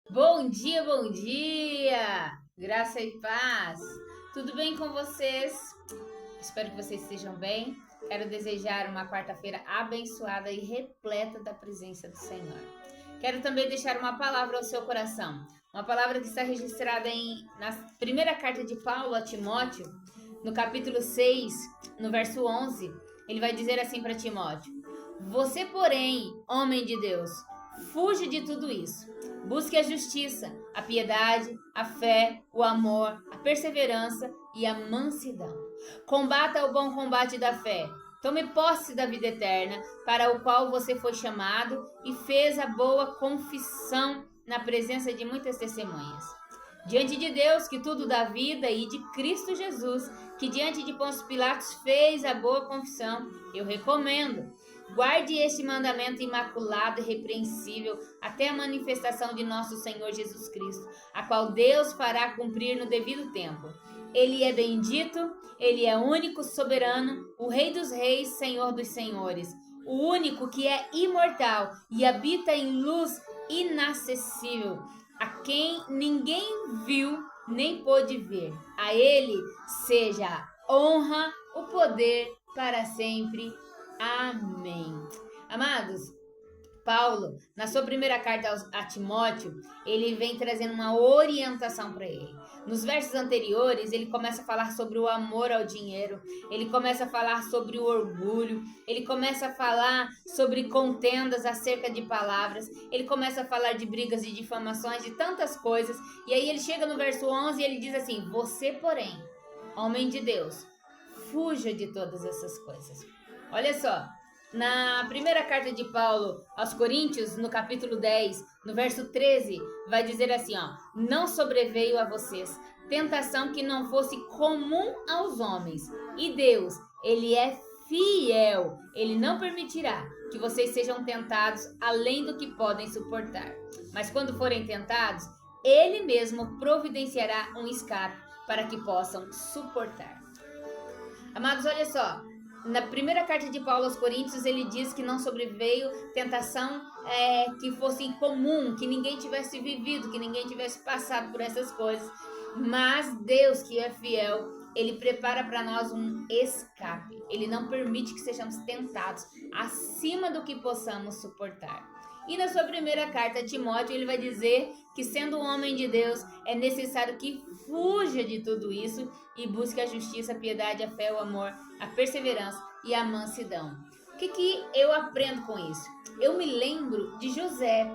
Bom dia, bom dia! Graça e paz. Tudo bem com vocês? Espero que vocês estejam bem. Quero desejar uma quarta-feira abençoada e repleta da presença do Senhor. Quero também deixar uma palavra ao seu coração. Uma palavra que está registrada na primeira carta de Paulo a Timóteo, no capítulo 6, no verso 11. Ele vai dizer assim para Timóteo: Você, porém, homem de Deus, fuge de tudo isso. Busque a justiça, a piedade, a fé, o amor, a perseverança e a mansidão. Combata o bom combate da fé. Tome posse da vida eterna, para o qual você foi chamado e fez a boa confissão na presença de muitas testemunhas. Diante de Deus, que tudo dá vida, e de Cristo Jesus, que diante de Pôncio Pilatos fez a boa confissão, eu recomendo. Guarde este mandamento imaculado e repreensível até a manifestação de nosso Senhor Jesus Cristo, a qual Deus fará cumprir no devido tempo. Ele é bendito, ele é único, soberano, o Rei dos Reis, Senhor dos Senhores, o único que é imortal e habita em luz inacessível, a quem ninguém viu nem pôde ver. A ele seja a honra, o poder para sempre. Amém. Amados, Paulo, na sua primeira carta a Timóteo, ele vem trazendo uma orientação para ele. Nos versos anteriores, ele começa a falar sobre o amor ao dinheiro, ele começa a falar sobre o orgulho, ele começa a falar sobre contendas acerca de palavras, ele começa a falar de brigas e difamações, de tantas coisas, e aí ele chega no verso 11 e ele diz assim: Você, porém, homem de Deus, fuja de todas essas coisas. Olha só, na primeira carta de Paulo aos Coríntios, no capítulo 10, no verso 13, vai dizer assim, ó: Não sobreveio a vocês tentação que não fosse comum aos homens. E Deus, ele é fiel. Ele não permitirá que vocês sejam tentados além do que podem suportar. Mas quando forem tentados, ele mesmo providenciará um escape para que possam suportar. Amados, olha só, na primeira carta de Paulo aos Coríntios, ele diz que não sobreveio tentação que fosse incomum, que ninguém tivesse vivido, que ninguém tivesse passado por essas coisas. Mas Deus, que é fiel, ele prepara para nós um escape. Ele não permite que sejamos tentados acima do que possamos suportar. E na sua primeira carta a Timóteo, ele vai dizer que, sendo um homem de Deus, é necessário que fuja de tudo isso e busque a justiça, a piedade, a fé, o amor, a perseverança e a mansidão. O que eu aprendo com isso? Eu me lembro de José.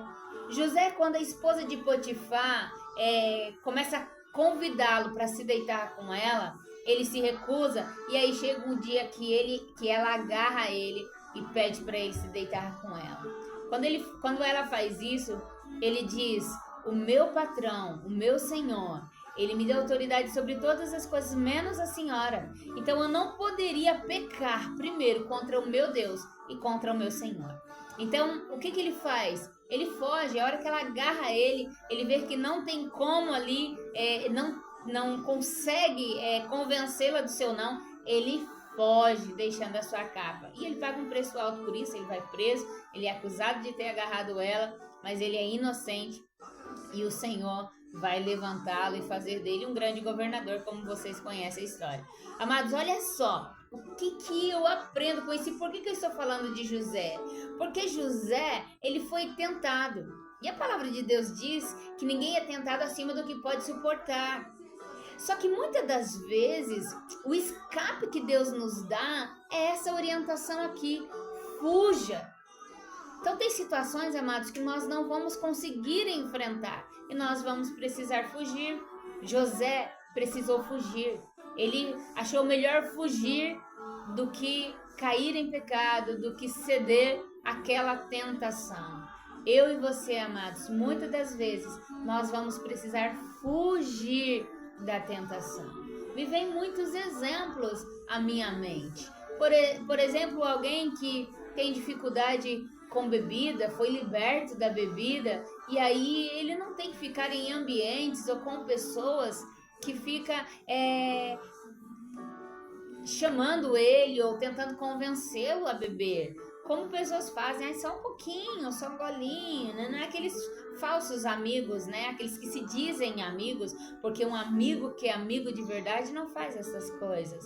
José, quando a esposa de Potifar começa a convidá-lo para se deitar com ela, ele se recusa e aí chega um dia que ela agarra ele e pede para ele se deitar com ela. Quando ela faz isso, ele diz: O meu patrão, o meu senhor, ele me deu autoridade sobre todas as coisas, menos a senhora. Então eu não poderia pecar primeiro contra o meu Deus e contra o meu Senhor. Então, o que ele faz? Ele foge. A hora que ela agarra ele vê que não tem como ali, não consegue convencê-la do seu não. Ele foge, deixando a sua capa. E ele paga um preço alto por isso, ele vai preso, ele é acusado de ter agarrado ela, mas ele é inocente e o Senhor vai levantá-lo e fazer dele um grande governador, como vocês conhecem a história. Amados, olha só, o que eu aprendo com isso e por que eu estou falando de José? Porque José, ele foi tentado. E a palavra de Deus diz que ninguém é tentado acima do que pode suportar. Só que muitas das vezes, o escape que Deus nos dá é essa orientação aqui: fuja. Então tem situações, amados, que nós não vamos conseguir enfrentar e nós vamos precisar fugir. José precisou fugir. Ele achou melhor fugir do que cair em pecado, do que ceder àquela tentação. Eu e você, amados, muitas das vezes nós vamos precisar fugir da tentação. Me vem muitos exemplos à minha mente. Por exemplo, alguém que tem dificuldade com bebida, foi liberto da bebida, e aí ele não tem que ficar em ambientes ou com pessoas que fica chamando ele ou tentando convencê-lo a beber. Como pessoas fazem, só um pouquinho, só um golinho, né? Não é que eles falsos amigos, né? Aqueles que se dizem amigos, porque um amigo que é amigo de verdade não faz essas coisas.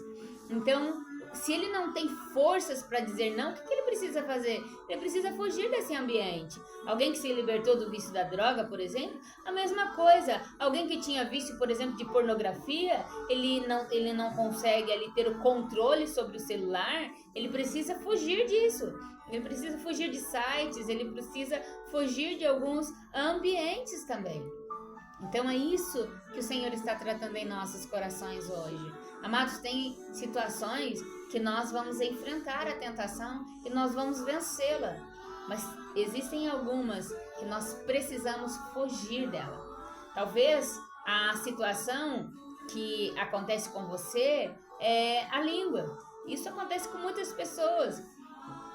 Então, se ele não tem forças para dizer não, o que ele precisa fazer? Ele precisa fugir desse ambiente. Alguém que se libertou do vício da droga, por exemplo, a mesma coisa. Alguém que tinha vício, por exemplo, de pornografia, ele não consegue ali ter o controle sobre o celular, ele precisa fugir disso. Ele precisa fugir de sites, ele precisa fugir de alguns ambientes também. Então é isso que o Senhor está tratando em nossos corações hoje. Amados, tem situações que nós vamos enfrentar a tentação e nós vamos vencê-la. Mas existem algumas que nós precisamos fugir dela. Talvez a situação que acontece com você é a língua. Isso acontece com muitas pessoas.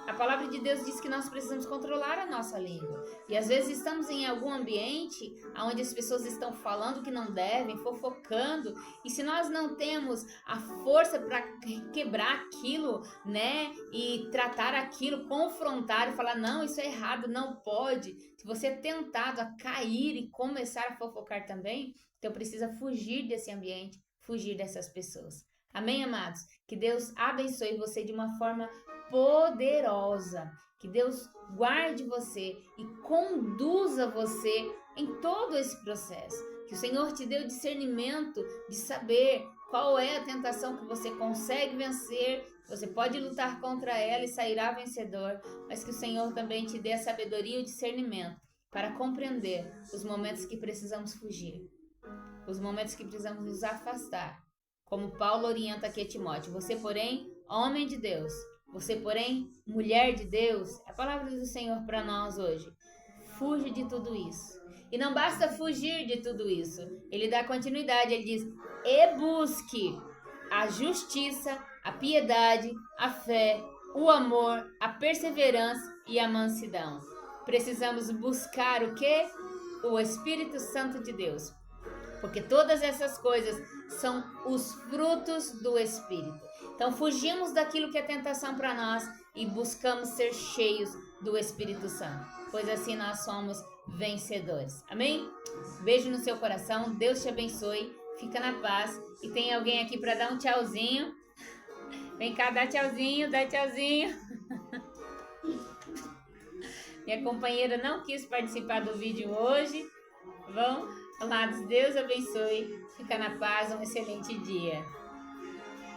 A palavra de Deus diz que nós precisamos controlar a nossa língua. E às vezes estamos em algum ambiente onde as pessoas estão falando que não devem, fofocando. E se nós não temos a força para quebrar aquilo, né? E tratar aquilo, confrontar e falar, não, isso é errado, não pode. Se você é tentado a cair e começar a fofocar também, então precisa fugir desse ambiente, fugir dessas pessoas. Amém, amados? Que Deus abençoe você de uma forma poderosa. Que Deus guarde você e conduza você em todo esse processo. Que o Senhor te dê o discernimento de saber qual é a tentação que você consegue vencer. Você pode lutar contra ela e sairá vencedor, mas que o Senhor também te dê a sabedoria e o discernimento para compreender os momentos que precisamos fugir, os momentos que precisamos nos afastar. Como Paulo orienta aqui a Timóteo, você, porém, homem de Deus, você, porém, mulher de Deus, é a palavra do Senhor para nós hoje. Fuja de tudo isso. E não basta fugir de tudo isso. Ele dá continuidade, ele diz, e busque a justiça, a piedade, a fé, o amor, a perseverança e a mansidão. Precisamos buscar o quê? O Espírito Santo de Deus. Porque todas essas coisas são os frutos do Espírito. Então fugimos daquilo que é tentação para nós e buscamos ser cheios do Espírito Santo, pois assim nós somos vencedores. Amém? Beijo no seu coração, Deus te abençoe, fica na paz. E tem alguém aqui para dar um tchauzinho? Vem cá, dá tchauzinho, dá tchauzinho. Minha companheira não quis participar do vídeo hoje. Bom, amados, Deus abençoe, fica na paz, um excelente dia.